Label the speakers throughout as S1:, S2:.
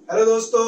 S1: Hello दोस्तों,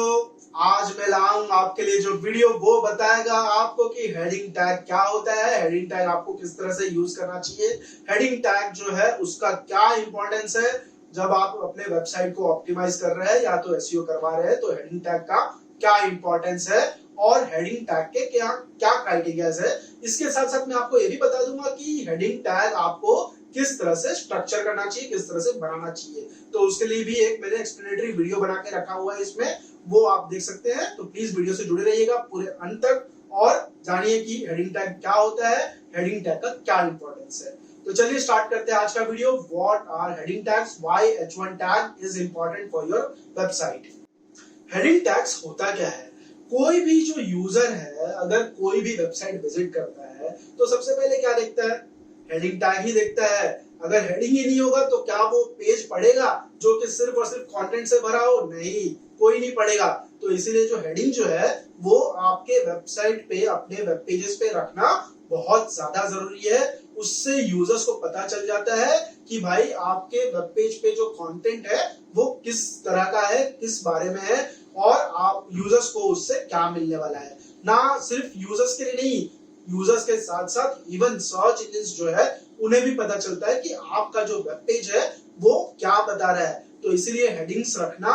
S1: आज मैं लाऊं आपके लिए जो वीडियो वो बताएगा आपको कि हेडिंग टैग क्या होता है, हेडिंग टैग आपको किस तरह से यूज करना चाहिए, हेडिंग टैग जो है उसका क्या इंपॉर्टेंस है जब आप अपने वेबसाइट को ऑप्टिमाइज कर रहे हैं या तो एसईओ करवा रहे हैं, तो हेडिंग टैग का क्या इंपॉर्टेंस है और हेडिंग टैग के क्या क्या क्राइटेरियाज है। इसके साथ साथ मैं आपको ये भी बता दूंगा कि हेडिंग टैग आपको किस तरह से स्ट्रक्चर करना चाहिए, किस तरह से बनाना चाहिए। तो उसके लिए भी एक मैंने एक्सप्लेनेटरी वीडियो बना के रखा हुआ है, इसमें वो आप देख सकते हैं। तो प्लीज वीडियो से जुड़े रहिएगा पूरे अंत तक और जानिए कि हेडिंग टैग क्या होता है, हेडिंग टैग का क्या इंपॉर्टेंस है। तो चलिए स्टार्ट करते हैं आज का video. What are heading tags, why H1 tag is important for your website. Heading tags होता क्या है? कोई भी जो यूजर है, अगर कोई भी वेबसाइट विजिट करता है तो सबसे पहले क्या देखता है? हेडिंग टैग ही देखता है। अगर हेडिंग ही नहीं होगा तो क्या वो पेज पढ़ेगा जो कि सिर्फ और सिर्फ कंटेंट से भरा हो? नहीं, कोई नहीं पढ़ेगा। तो इसीलिए जो हेडिंग जो है वो आपके वेबसाइट पे, अपने वेब पेजेस पे रखना बहुत ज्यादा जरूरी है। उससे यूजर्स को पता चल जाता है कि भाई आपके वेब पेज पे जो कंटेंट है वो किस तरह का है, किस बारे में है और आप यूजर्स को उससे क्या मिलने वाला है। ना सिर्फ यूजर्स के लिए नहीं, यूजर्स के साथ साथ इवन सर्च इंजिन्स जो है उन्हें भी पता चलता है कि आपका जो वेब पेज है वो क्या बता रहा है। तो इसीलिए हेडिंग्स रखना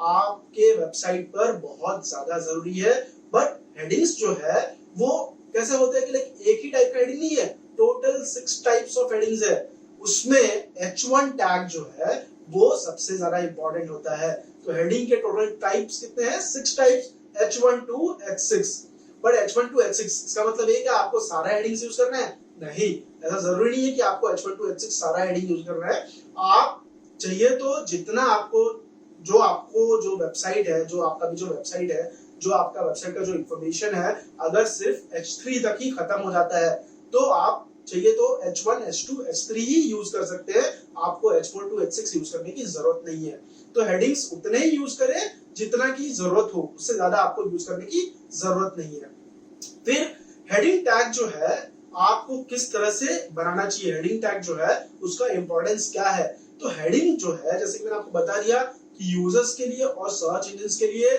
S1: आपके वेबसाइट पर बहुत ज्यादा जरूरी है। बट हेडिंग्स जो है वो कैसे होते हैं कि एक ही टाइप का हेडिंग नहीं है, टोटल 6 टाइप्स ऑफ हेडिंग्स है। उसमें H1 टैग जो है वो सबसे ज्यादा इंपॉर्टेंट होता है। तो हेडिंग के टोटल टाइप्स कितने हैं? 6 types, H1 to H6। But H1 to H6 इसका मतलब ये कि आपको सारा हेडिंग्स यूज करना है? नहीं, ऐसा जरूरी नहीं है कि आपको H1 to H6 सारा हेडिंग यूज करना है। आप चाहिए तो जितना आपको जो वेबसाइट है, जो आपका भी जो वेबसाइट है, जो आपका वेबसाइट का जो इंफॉर्मेशन है, अगर सिर्फ H3 तक ही खत्म हो जाता है तो आप चाहिए तो H1, H2, H3 ही यूज कर सकते हैं। आपको H4 to H6 यूज करने की जरूरत नहीं है। तो हेडिंग्स उतने ही यूज करें जितना की जरूरत हो, उससे ज्यादा आपको यूज करने की जरूरत नहीं है। फिर हेडिंग टैग जो है आपको किस तरह से बनाना चाहिए, हेडिंग टैग जो है उसका इंपॉर्टेंस क्या है। तो हेडिंग जो है, जैसे कि मैंने आपको बता दिया कि यूजर्स के लिए और सर्च इंजिन्स के लिए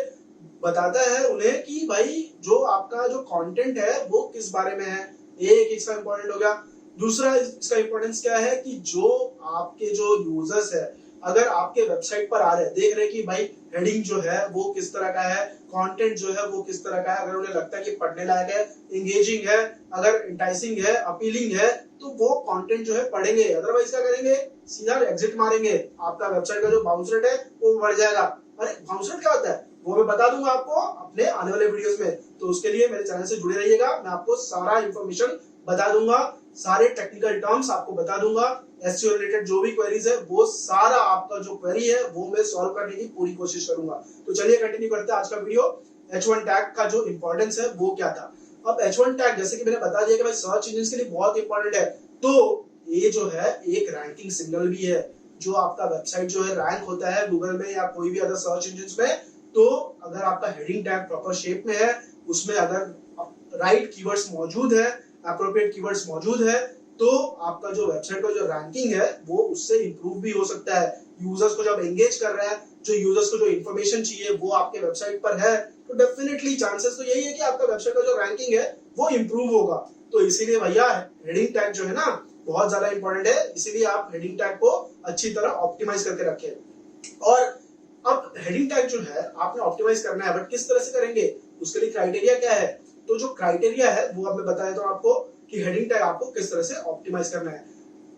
S1: बताता है उन्हें कि भाई जो आपका जो कंटेंट है वो किस बारे में है। एक इसका इंपॉर्टेंट हो गया। दूसरा इसका इंपॉर्टेंस क्या है कि जो आपके जो यूजर्स है, अगर आपके वेबसाइट पर आ रहे हैं, देख रहे हैं कि भाई हेडिंग जो है वो किस तरह का है, कंटेंट जो है वो किस तरह का है, अगर उन्हें लगता है कि पढ़ने लायक है, एंगेजिंग है, अगर इंटाइसिंग है, अपीलिंग है, तो वो कंटेंट जो है पढ़ेंगे। अदरवाइज क्या करेंगे? सीधा एग्जिट मारेंगे। आपका वेबसाइट का जो बाउंस रेट है वो बढ़ जाएगा। अरे बाउंस रेट क्या होता है वो मैं बता दूंगा आपको अपने आने वाले वीडियोस में। तो उसके लिए मेरे चैनल से जुड़े रहिएगा, मैं आपको सारा इंफॉर्मेशन बता दूंगा, सारे टेक्निकल टर्म्स आपको बता दूंगा। एसईओ रिलेटेड जो भी क्वेरीज है वो सारा आपका जो क्वेरी है वो मैं सॉल्व करने की पूरी कोशिश करूंगा। तो चलिए कंटिन्यू करते हैं आज का वीडियो। H1 टैग का जो इंपॉर्टेंस है वो क्या था। अब H1 टैग जैसे कि मैंने बता दिया कि भाई सर्च इंजिन के लिए बहुत इंपॉर्टेंट है। तो ये जो है एक रैंकिंग सिग्नल भी है। जो आपका वेबसाइट जो है रैंक होता है गूगल में या कोई भी अदर सर्च इंजिन में, तो अगर आपका हेडिंग टैग प्रॉपर शेप में है, उसमें अगर राइट कीवर्ड्स मौजूद है, एप्रोप्रिएट कीवर्ड्स मौजूद है, तो आपका जो वेबसाइट का जो रैंकिंग है वो उससे इंप्रूव भी हो सकता है। यूजर्स को जब एंगेज कर रहा है, जो यूजर्स को जो इंफॉर्मेशन चाहिए वो आपके वेबसाइट पर है, तो डेफिनेटली चांसेस तो यही है कि आपका वेबसाइट का जो रैंकिंग है वो इंप्रूव होगा। तो इसीलिए भैया हेडिंग टैग जो है ना बहुत ज्यादा इंपॉर्टेंट है। इसीलिए आप हेडिंग टैग को अच्छी तरह ऑप्टिमाइज करके रखें। और अब हेडिंग टैग जो है आपने ऑप्टिमाइज करना है, बट किस तरह से करेंगे उसके लिए क्राइटेरिया क्या है। तो जो क्राइटेरिया है वो अब मैं बता देता हूं आपको कि हेडिंग टैग आपको किस तरह से ऑप्टिमाइज करना है।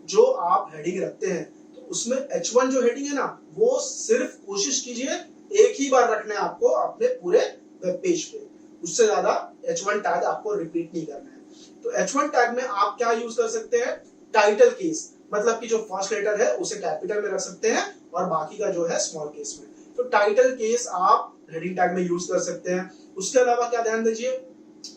S1: जो आप हेडिंग रखते हैं तो उसमें H1 जो हेडिंग है ना वो सिर्फ कोशिश कीजिए एक ही बार रखना है आपको अपने पूरे वेब पेज पे, उससे ज्यादा H1 टैग आपको रिपीट नहीं करना है। तो H1 टैग में आप क्या यूज कर सकते हैं? टाइटल केस, मतलब कि जो फर्स्ट लेटर है उसे कैपिटल में रख सकते हैं और बाकी का जो है स्मॉल केस में। तो टाइटल केस आप हेडिंग टैग में यूज कर सकते हैं। उसके अलावा क्या ध्यान दीजिए,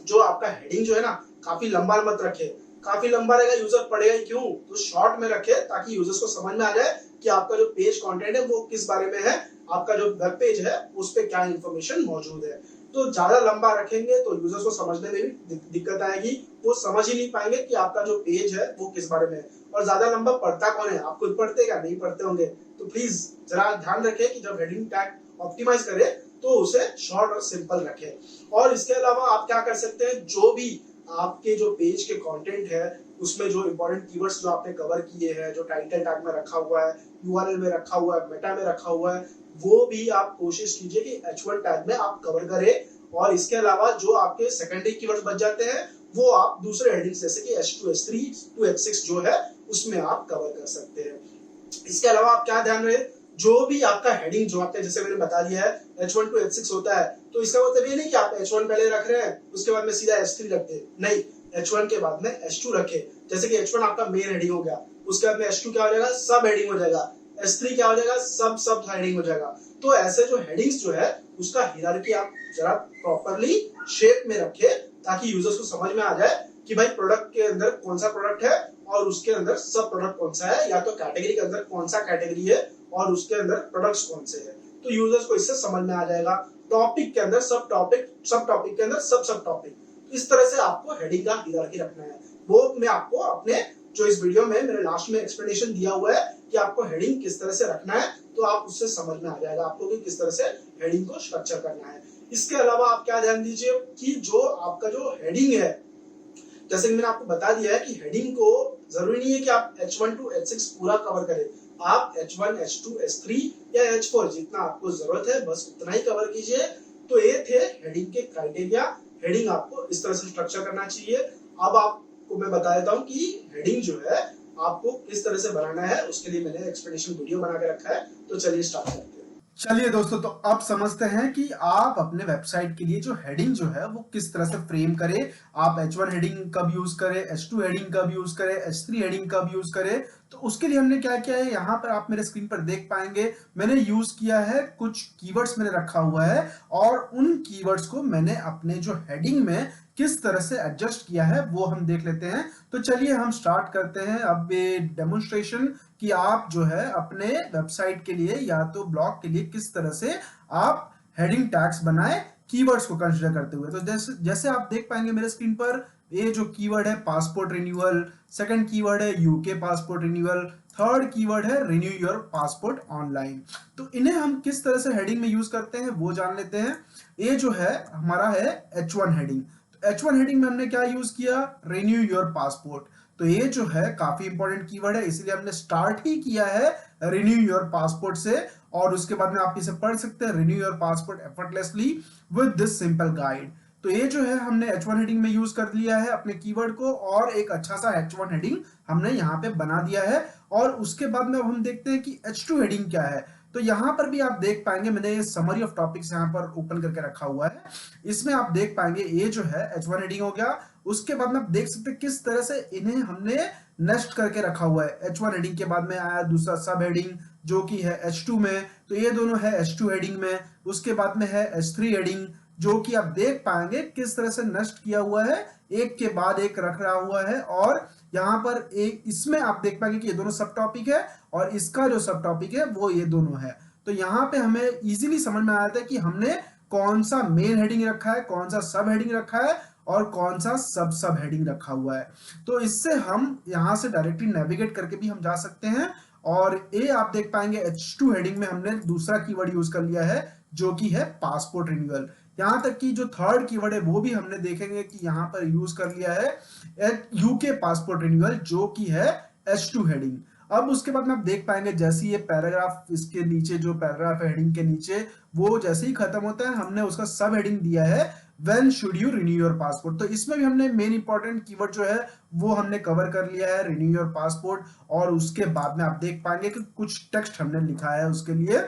S1: जो आपका हेडिंग जो है ना काफी लंबा मत रखे। काफी लंबा रहेगा यूजर पढ़ेगा ही क्यों, तो शॉर्ट में रखे ताकि यूजर्स को समझ में आ जाए कि आपका जो पेज कंटेंट है वो किस बारे में है, आपका जो वेब पेज है उस पे क्या इंफॉर्मेशन मौजूद है। तो ज्यादा लंबा रखेंगे तो यूजर्स को समझने में भी दिक्कत आएगी, वो समझ ही नहीं पाएंगे कि आपका जो पेज है वो किस बारे में है। और ज्यादा लंबा पढ़ता कौन है? आप खुद पढ़ते क्या नहीं पढ़ते होंगे। तो प्लीज जरा ध्यान रखें कि जब हेडिंग टैग ऑप्टिमाइज करे तो उसे शॉर्ट और सिंपल रखें। और इसके अलावा आप क्या कर सकते हैं, जो भी आपके जो पेज के कंटेंट है उसमें जो इंपॉर्टेंट कीवर्ड्स जो आपने कवर किए हैं, जो टाइटल टैग में रखा हुआ है, यूआरएल में रखा हुआ है, मेटा में रखा हुआ है, वो भी आप कोशिश कीजिए कि H1 टैग में आप कवर करें। और इसके अलावा जो आपके सेकेंडरी कीवर्ड्स बच जाते हैं वो आप दूसरे हेडिंग्स जैसे कि H2, H3 to H6 जो है उसमें आप कवर कर सकते हैं। इसके अलावा आप क्या ध्यान रहे, जो भी आपका हेडिंग जो आपने जैसे मैंने बता दिया है H1 to H6 होता है, तो इसका मतलब ये नहीं कि आप H1 पहले रख रहे हैं उसके बाद में सीधा H3 रखते हैं, नहीं, H1 के बाद में H2 रखे। जैसे कि H1 आपका मेन हेडिंग हो गया, उसके बाद में H2 क्या हो जाएगा, सब हेडिंग हो जाएगा, S3 क्या हो जाएगा, सब हेडिंग हो जाएगा। तो ऐसे जो हेडिंग्स जो है उसका हियरार्की आप जरा प्रॉपरली शेप में रखे ताकि यूजर्स को समझ में आ जाए कि भाई प्रोडक्ट के अंदर कौन सा प्रोडक्ट है और उसके अंदर सब प्रोडक्ट कौन सा है, या तो कैटेगरी के अंदर कौन सा कैटेगरी है और उसके अंदर प्रोडक्ट्स कौन से हैं। तो यूजर्स को इससे समझ में आ जाएगा। टॉपिक के अंदर सब टॉपिक, सब टॉपिक के अंदर सब टॉपिक, इस तरह से आपको हेडिंग का हियरार्की रखना है। वो मैं आपको अपने जो इस वीडियो में मेरे लास्ट में एक्सप्लेनेशन दिया हुआ है कि आपको हेडिंग किस तरह से रखना है, तो आप उससे समझ में आ जाएगा आपको कि किस तरह से हेडिंग को स्ट्रक्चर करना है। इसके अलावा आप क्या ध्यान दीजिए कि जो आपका जो हेडिंग है, जैसे कि मैंने आपको बता दिया है कि हेडिंग को जरूरी नहीं है कि आप H1 to H6 पूरा कवर करें, आप H1, H2, H3 या H4 जितना आपको जरूरत है बस उतना ही कवर कीजिए। तो ये थे हेडिंग के क्राइटेरिया। हेडिंग आपको इस तरह से स्ट्रक्चर करना चाहिए। अब आपको मैं बता देता हूँ कि हेडिंग जो है आपको किस तरह से बनाना है, उसके लिए मैंने एक्सप्लेनेशन वीडियो बना के रखा है। तो चलिए स्टार्ट करते हैं। चलिए दोस्तों, तो अब समझते हैं कि आप अपने वेबसाइट के लिए जो हेडिंग जो है वो किस तरह से फ्रेम करें। आप H1 हेडिंग कब यूज करें, H2 हेडिंग कब यूज करें, H3 हेडिंग कब यूज करें। तो उसके लिए हमने क्या किया है, यहाँ पर आप मेरे स्क्रीन पर देख पाएंगे मैंने यूज किया है, कुछ कीवर्ड्स मैंने रखा हुआ है और उन कीवर्ड्स को मैंने अपने जो हेडिंग में किस तरह से एडजस्ट किया है वो हम देख लेते हैं। तो चलिए हम स्टार्ट करते हैं अब ये डेमोन्स्ट्रेशन कि आप जो है अपने वेबसाइट के लिए या तो ब्लॉग के लिए किस तरह से आप हेडिंग टैग्स बनाए कीवर्ड्स को कंसीडर करते हुए। तो जैसे आप देख पाएंगे मेरे स्क्रीन पर ये जो कीवर्ड है पासपोर्ट रिन्यूअल, सेकंड कीवर्ड है UK passport renewal, third keyword है रिन्यू योर पासपोर्ट ऑनलाइन। तो इन्हें हम किस तरह से हेडिंग में यूज करते हैं वो जान लेते हैं। ये जो है हमारा है H1 हेडिंग। H1 हेडिंग में हमने क्या यूज किया, रिन्यू योर पासपोर्ट। तो ये जो है काफी इंपॉर्टेंट कीवर्ड है, इसलिए हमने स्टार्ट ही किया है रिन्यू योर पासपोर्ट से। और उसके बाद में आप इसे पढ़ सकते हैं, renew your passport effortlessly with this simple guide. तो ये जो है हमने H1 हेडिंग में यूज कर लिया है अपने कीवर्ड को और एक अच्छा सा H1 हेडिंग हमने यहाँ पे बना दिया है। और उसके बाद में अब हम देखते हैं कि H2 हेडिंग क्या है। तो यहाँ पर भी आप देख पाएंगे मैंने समरी ऑफ टॉपिक्स यहाँ पर ओपन करके रखा हुआ है। इसमें आप देख पाएंगे ये जो है H1 हेडिंग हो गया। उसके बाद में आप देख सकते हैं किस तरह से इन्हें हमने नेस्ट करके रखा हुआ है। H1 हेडिंग के बाद में आया दूसरा सब हेडिंग जो कि है H2 में, तो ये दोनों है H2 हेडिंग में। उसके बाद में है H3 हेडिंग जो कि आप देख पाएंगे किस तरह से नष्ट किया हुआ है, एक के बाद एक रख रहा हुआ है। और यहाँ पर एक इसमें आप देख पाएंगे कि ये दोनों सब टॉपिक है और इसका जो सब टॉपिक है वो ये दोनों है। तो यहाँ पे हमें इजीली समझ में आता है कि हमने कौन सा मेन हेडिंग रखा है, कौन सा सब हेडिंग रखा है और कौन सा सब हेडिंग रखा हुआ है। तो इससे हम यहाँ से डायरेक्टली नेविगेट करके भी हम जा सकते हैं। और ये आप देख पाएंगे H2 हेडिंग में हमने दूसरा कीवर्ड यूज कर लिया है जो कि है पासपोर्ट रिन्यूअल। यहाँ तक कि जो थर्ड कीवर्ड है वो भी हमने देखेंगे कि यहाँ पर यूज कर लिया है यूके पासपोर्ट रिन्यूअल जो कि है H2 हेडिंग। अब उसके बाद में आप देख पाएंगे जैसे ये पैराग्राफ इसके नीचे जो पैराग्राफ है हेडिंग के नीचे वो जैसे ही खत्म होता है हमने उसका सब हेडिंग दिया है when should you renew your passport. तो इसमें भी हमने मेन इंपॉर्टेंट कीवर्ड जो है वो हमने कवर कर लिया है, रिन्यू योर पासपोर्ट। और उसके बाद में आप देख पाएंगे कि कुछ टेक्स्ट हमने लिखा है उसके लिए।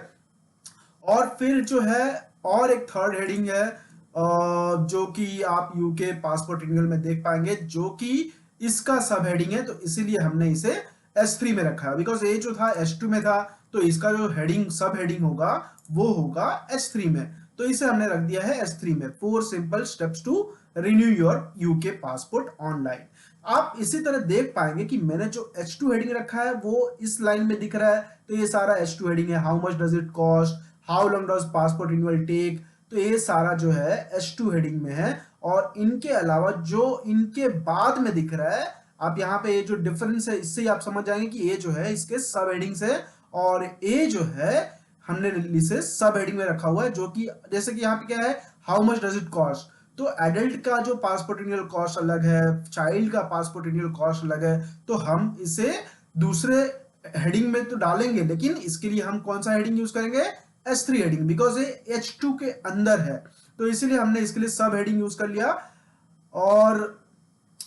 S1: और फिर जो है और एक थर्ड हेडिंग है जो कि आप यूके पासपोर्ट रिन्यूअल में देख पाएंगे जो कि इसका सब हेडिंग है। तो इसीलिए हमने इसे H3 में रखा है, बिकॉज ये जो था H2 में था तो इसका जो हेडिंग सब हेडिंग होगा वो होगा H3 में। तो इसे हमने रख दिया है H3 में, 4 simple steps to renew your UK passport online. आप इसी तरह देख पाएंगे कि मैंने जो H2 हेडिंग रखा है वो इस लाइन में दिख रहा है। तो ये सारा H2 हेडिंग है, how much does it cost, how long does passport renewal take. तो ये सारा जो है H2 हेडिंग में है। और इनके अलावा जो इनके बाद में दिख रहा है, आप यहाँ पे ये जो डिफरेंस है इससे ही आप समझ जाएंगे कि ये जो है इसके सब हेडिंग्स है और ये जो है हमने इसे सब हेडिंग में रखा हुआ है, जो कि जैसे कि यहाँ पे क्या है, how much does it cost. तो एडल्ट का जो पासपोर्ट रिन्यूअल कॉस्ट अलग है, चाइल्ड का पासपोर्ट रिन्यूअल कॉस्ट अलग है, तो हम इसे दूसरे हेडिंग में तो डालेंगे, लेकिन इसके लिए हम कौन सा हेडिंग यूज करेंगे, S3 हेडिंग, बिकॉज ये H2 के अंदर है, तो इसीलिए हमने इसके लिए सब हेडिंग यूज कर लिया। और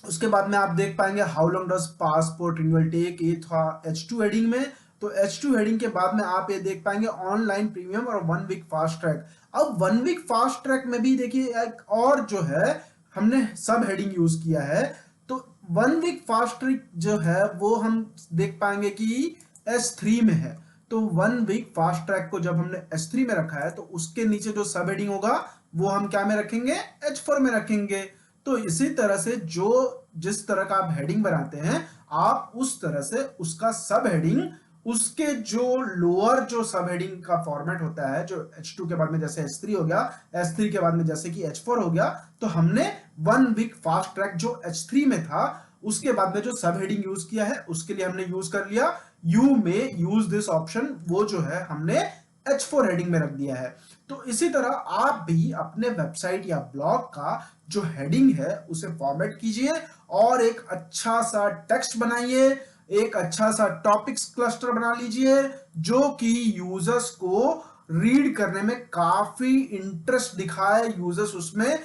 S1: उसके बाद में आप देख पाएंगे how long does passport renewal take, ये था H2 हेडिंग में। तो H2 हेडिंग के बाद में आप ये देख पाएंगे ऑनलाइन प्रीमियम और 1 वीक फास्ट ट्रैक। अब 1 वीक फास्ट ट्रैक में भी देखिए एक और जो है हमने सब हेडिंग यूज किया है। तो 1 वीक फास्ट ट्रैक जो है वो हम देख पाएंगे कि S3 में है। तो 1 वीक फास्ट ट्रैक को जब हमने S3 में रखा है, तो उसके नीचे जो सब हेडिंग होगा वो हम क्या में रखेंगे, H4 में रखेंगे। तो इसी तरह से जो जिस तरह का आप हेडिंग बनाते हैं, आप उस तरह से उसका सब हेडिंग, उसके जो लोअर जो सब हेडिंग का फॉर्मेट होता है, जो H2 के बाद में जैसे S3 हो गया, S3 के बाद में जैसे कि H4 हो गया, तो हमने 1 वीक फास्ट ट्रैक जो H3 में था, उसके बाद में जो सब हेडिंग यूज किया है, उसके लिए हमने यूज कर लिया यू में यूज दिस ऑप्शन, वो जो है हमने H4 हेडिंग में रख दिया है। तो इसी तरह आप भी अपने वेबसाइट या ब्लॉग का जो हेडिंग है उसे फॉर्मेट कीजिए और एक अच्छा सा टेक्स्ट बनाइए, एक अच्छा सा टॉपिक्स क्लस्टर बना लीजिए, जो कि यूजर्स को रीड करने में काफी इंटरेस्ट दिखाए, यूजर्स उसमें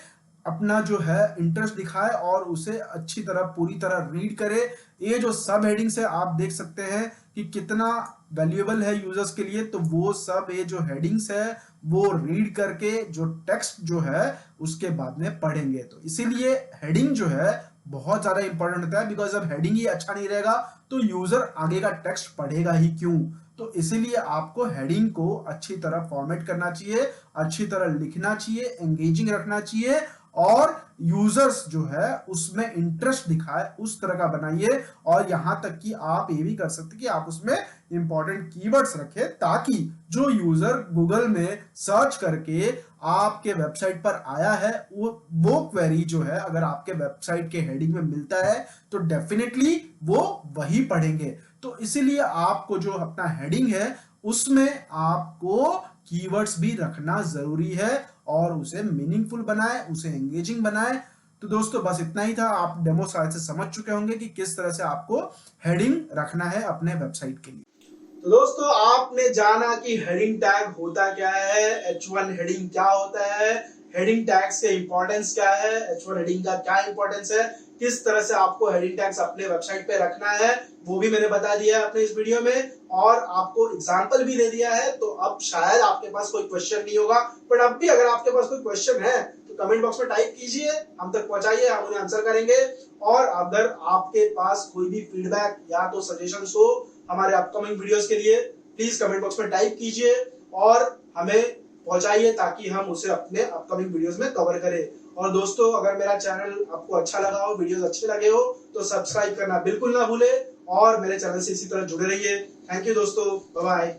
S1: अपना जो है इंटरेस्ट दिखाए और उसे अच्छी तरह पूरी तरह रीड करे। ये जो सब हेडिंग से आप देख सकते हैं कि कितना वैल्यूएबल है यूजर्स के लिए। तो वो सब ये जो हेडिंग्स है वो रीड करके जो टेक्स्ट जो है उसके बाद में पढ़ेंगे। तो इसीलिए हेडिंग जो है बहुत ज्यादा इंपॉर्टेंट होता है, बिकॉज जब हेडिंग ही अच्छा नहीं रहेगा तो यूजर आगे का टेक्स्ट पढ़ेगा ही क्यों। तो इसीलिए आपको हेडिंग को अच्छी तरह फॉर्मेट करना चाहिए, अच्छी तरह लिखना चाहिए, एंगेजिंग रखना चाहिए और यूजर्स जो है उसमें इंटरेस्ट दिखाए उस तरह का बनाइए। और यहां तक कि आप ये भी कर सकते कि आप उसमें इंपॉर्टेंट कीवर्ड्स रखें, ताकि जो यूजर गूगल में सर्च करके आपके वेबसाइट पर आया है वो क्वेरी जो है अगर आपके वेबसाइट के हेडिंग में मिलता है तो डेफिनेटली वो वही पढ़ेंगे। तो इसीलिए आपको जो अपना हेडिंग है उसमें आपको कीवर्ड्स भी रखना जरूरी है और उसे मीनिंगफुल बनाए, उसे एंगेजिंग बनाए। तो दोस्तों बस इतना ही था। आप डेमो शायद से समझ चुके होंगे कि किस तरह से आपको हेडिंग रखना है अपने वेबसाइट के लिए। तो दोस्तों आपने जाना कि हेडिंग टैग होता क्या है, H1 हेडिंग क्या होता है, हेडिंग टैग्स के इंपॉर्टेंस क्या है, H1 हेडिंग का क्या इंपॉर्टेंस है, किस तरह से आपको हेडिंग टैग्स अपने वेबसाइट पे रखना है, वो भी मैंने बता दिया है अपने इस वीडियो में और आपको एग्जांपल भी दे दिया है। तो अब शायद आपके पास कोई क्वेश्चन नहीं होगा, बट अब भी अगर आपके पास कोई क्वेश्चन है तो कमेंट बॉक्स में टाइप कीजिए, हम तक पहुंचाइए, हम उन्हें आंसर करेंगे। और अगर आपके पास कोई भी फीडबैक या तो सजेशंस हो हमारे अपकमिंग वीडियोस के लिए, प्लीज कमेंट बॉक्स में टाइप कीजिए और हमें पहुंचाइए ताकि हम उसे अपने अपकमिंग वीडियोस में कवर करें। और दोस्तों अगर मेरा चैनल आपको अच्छा लगा हो, वीडियोस अच्छे लगे हो, तो सब्सक्राइब करना बिल्कुल ना भूले और मेरे चैनल से इसी तरह जुड़े रहिए। थैंक यू दोस्तों, बाय बाय।